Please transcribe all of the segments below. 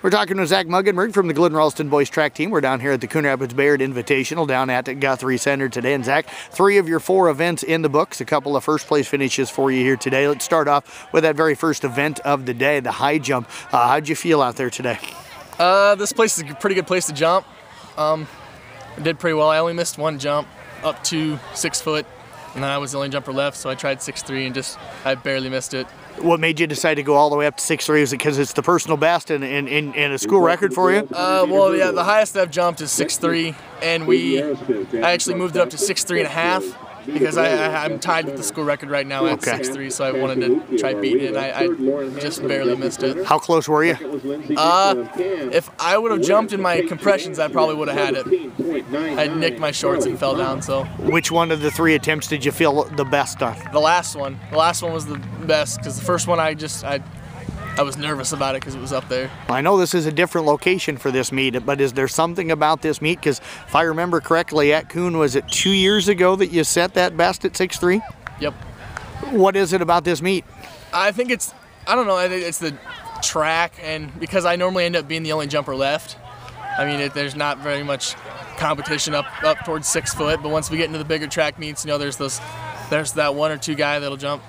We're talking with Zach Mueggenberg from the Glidden Ralston boys track team. We're down here at the Coon Rapids Bayard Invitational down at Guthrie Center today. And Zach, 3 of your 4 events in the books, a couple of first place finishes for you here today. Let's start off with that very first event of the day, the high jump. How'd you feel out there today? This place is a pretty good place to jump. I did pretty well. I only missed 1 jump up to 6 foot, and then I was the only jumper left, so I tried 6'3" and I barely missed it. What made you decide to go all the way up to 6'3"? Is it because it's the personal best and a school record for you? Well, yeah, the highest I've jumped is 6'3", and I actually moved it up to 6'3.5", because I'm tied with the school record right now at 6'3", so I wanted to try beating it, and I just barely missed it. How close were you? If I would have jumped in my compressions, I probably would have had it. I nicked my shorts and fell down. So. Which one of the 3 attempts did you feel the best on? The last one. The last one was the best, because the first one I was nervous about it because it was up there. I know this is a different location for this meet, but is there something about this meet? Because if I remember correctly, at Coon, was it 2 years ago that you set that best at 6'3"? Yep. What is it about this meet? I think I don't know, I think it's the track, and because I normally end up being the only jumper left. I mean, there's not very much competition up towards 6 foot, but once we get into the bigger track meets, you know, there's that 1 or 2 guy that'll jump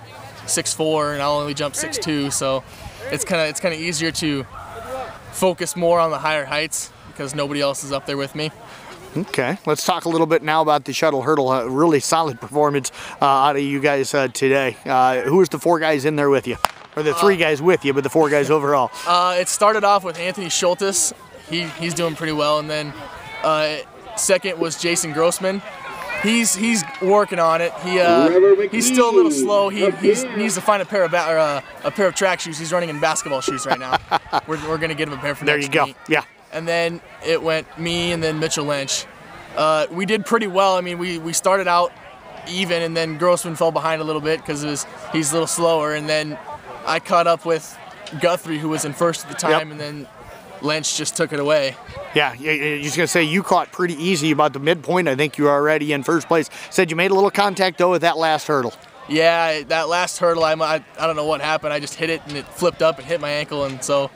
6'4", and I'll only jump 6'2", so it's kind of easier to focus more on the higher heights because nobody else is up there with me. Okay, let's talk a little bit now about the shuttle hurdle. A really solid performance out of you guys today. Who was the 4 guys in there with you? Or the 3 guys with you, but the 4 guys overall? It started off with Anthony Schultes. He's doing pretty well, and then second was Jason Grossman. He's working on it. He's still a little slow. He needs to find a pair of track shoes. He's running in basketball shoes right now. We're gonna get him a pair for next meet. There you go. Yeah. And then it went me and then Mitchell Lynch. We did pretty well. I mean, we started out even, and then Grossman fell behind a little bit because he's a little slower, and then I caught up with Guthrie, who was in first at the time, and then Lynch just took it away. Yeah, you're just going to say you caught pretty easy about the midpoint. I think you were already in first place. Said you made a little contact, though, with that last hurdle. Yeah, that last hurdle, I don't know what happened. I just hit it, and it flipped up and hit my ankle, and so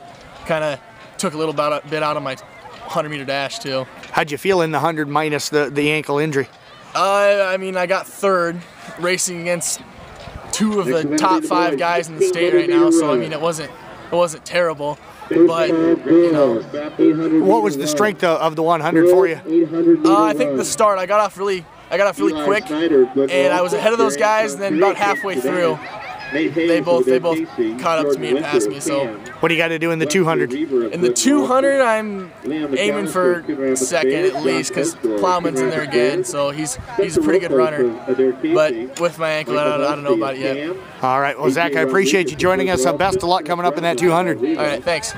kind of took a little bit out of my 100-meter dash, too. How'd you feel in the 100 minus the ankle injury? I mean, I got 3rd, racing against 2 of the top 5 guys in the state right now, so, I mean, it wasn't terrible. But, you know. What was the strength of the 100 for you? I think the start, I got off really quick, and I was ahead of those guys, and then about halfway through, they both caught up to me and passed me. So. What do you got to do in the 200? In the 200, I'm aiming for 2nd at least, because Plowman's in there again, so he's a pretty good runner. But with my ankle, I don't know about it yet. All right, well, Zach, I appreciate you joining us. Best of luck coming up in that 200. All right, thanks.